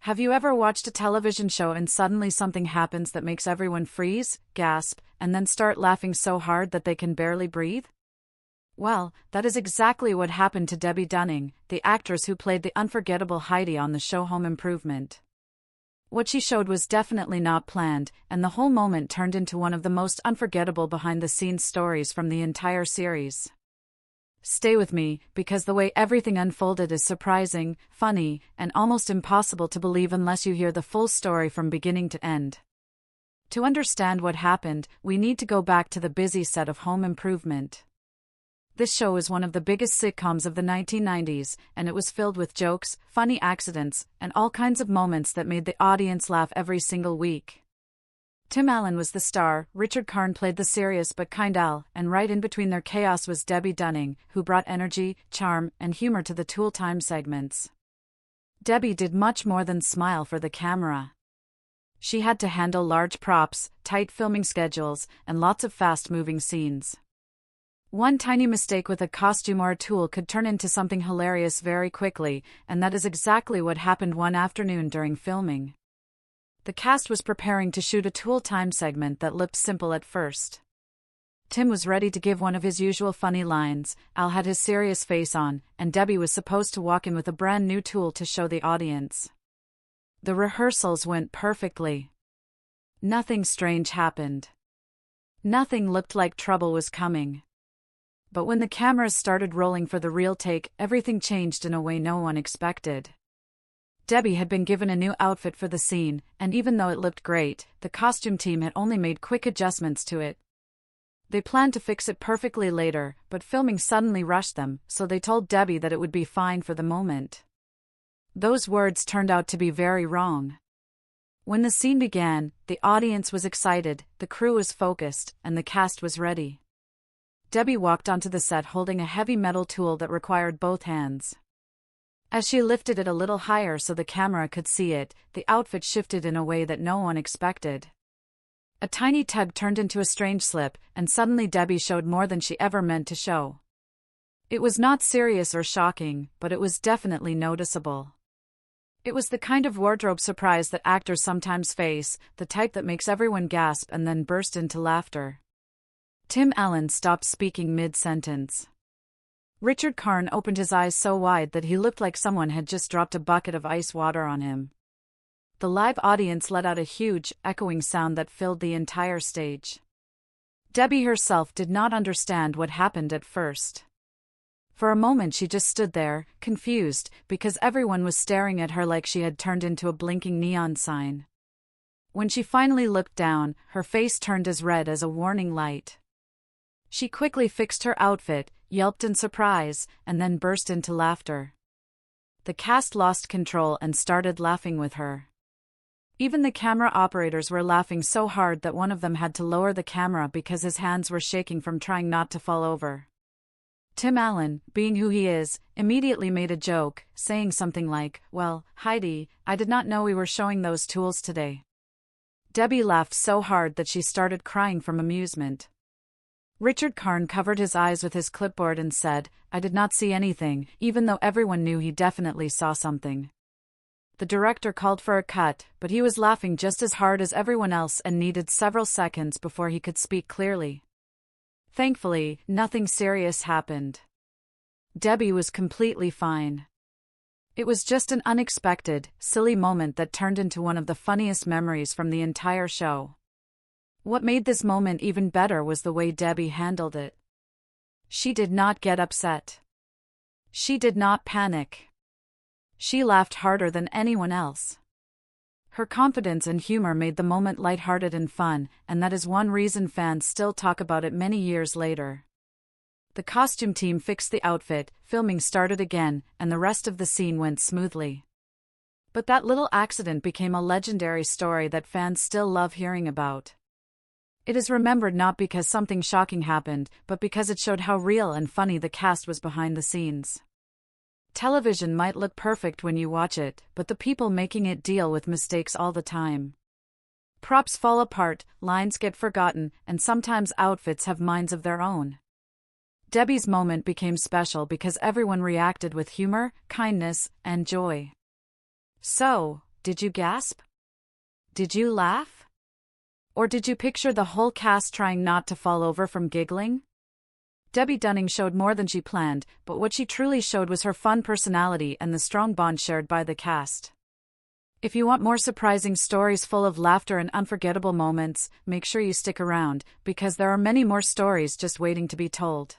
Have you ever watched a television show and suddenly something happens that makes everyone freeze, gasp, and then start laughing so hard that they can barely breathe? Well, that is exactly what happened to Debbe Dunning, the actress who played the unforgettable Heidi on the show Home Improvement. What she showed was definitely not planned, and the whole moment turned into one of the most unforgettable behind-the-scenes stories from the entire series. Stay with me, because the way everything unfolded is surprising, funny, and almost impossible to believe unless you hear the full story from beginning to end. To understand what happened, we need to go back to the busy set of Home Improvement. This show is one of the biggest sitcoms of the 1990s, and it was filled with jokes, funny accidents, and all kinds of moments that made the audience laugh every single week. Tim Allen was the star, Richard Karn played the serious but kind Al, and right in between their chaos was Debbe Dunning, who brought energy, charm, and humor to the Tool Time segments. Debbe did much more than smile for the camera. She had to handle large props, tight filming schedules, and lots of fast-moving scenes. One tiny mistake with a costume or a tool could turn into something hilarious very quickly, and that is exactly what happened one afternoon during filming. The cast was preparing to shoot a Tool Time segment that looked simple at first. Tim was ready to give one of his usual funny lines, Al had his serious face on, and Debbe was supposed to walk in with a brand new tool to show the audience. The rehearsals went perfectly. Nothing strange happened. Nothing looked like trouble was coming. But when the cameras started rolling for the real take, everything changed in a way no one expected. Debbe had been given a new outfit for the scene, and even though it looked great, the costume team had only made quick adjustments to it. They planned to fix it perfectly later, but filming suddenly rushed them, so they told Debbe that it would be fine for the moment. Those words turned out to be very wrong. When the scene began, the audience was excited, the crew was focused, and the cast was ready. Debbe walked onto the set holding a heavy metal tool that required both hands. As she lifted it a little higher so the camera could see it, the outfit shifted in a way that no one expected. A tiny tug turned into a strange slip, and suddenly Debbe showed more than she ever meant to show. It was not serious or shocking, but it was definitely noticeable. It was the kind of wardrobe surprise that actors sometimes face, the type that makes everyone gasp and then burst into laughter. Tim Allen stopped speaking mid-sentence. Richard Karn opened his eyes so wide that he looked like someone had just dropped a bucket of ice water on him. The live audience let out a huge, echoing sound that filled the entire stage. Debbe herself did not understand what happened at first. For a moment she just stood there, confused, because everyone was staring at her like she had turned into a blinking neon sign. When she finally looked down, her face turned as red as a warning light. She quickly fixed her outfit, yelped in surprise, and then burst into laughter. The cast lost control and started laughing with her. Even the camera operators were laughing so hard that one of them had to lower the camera because his hands were shaking from trying not to fall over. Tim Allen, being who he is, immediately made a joke, saying something like, "Well, Heidi, I did not know we were showing those tools today." Debbe laughed so hard that she started crying from amusement. Richard Karn covered his eyes with his clipboard and said, "I did not see anything," even though everyone knew he definitely saw something. The director called for a cut, but he was laughing just as hard as everyone else and needed several seconds before he could speak clearly. Thankfully, nothing serious happened. Debbe was completely fine. It was just an unexpected, silly moment that turned into one of the funniest memories from the entire show. What made this moment even better was the way Debbe handled it. She did not get upset. She did not panic. She laughed harder than anyone else. Her confidence and humor made the moment lighthearted and fun, and that is one reason fans still talk about it many years later. The costume team fixed the outfit, filming started again, and the rest of the scene went smoothly. But that little accident became a legendary story that fans still love hearing about. It is remembered not because something shocking happened, but because it showed how real and funny the cast was behind the scenes. Television might look perfect when you watch it, but the people making it deal with mistakes all the time. Props fall apart, lines get forgotten, and sometimes outfits have minds of their own. Debbe's moment became special because everyone reacted with humor, kindness, and joy. So, Did you gasp? Did you laugh? Or did you picture the whole cast trying not to fall over from giggling? Debbe Dunning showed more than she planned, but what she truly showed was her fun personality and the strong bond shared by the cast. If you want more surprising stories full of laughter and unforgettable moments, make sure you stick around, because there are many more stories just waiting to be told.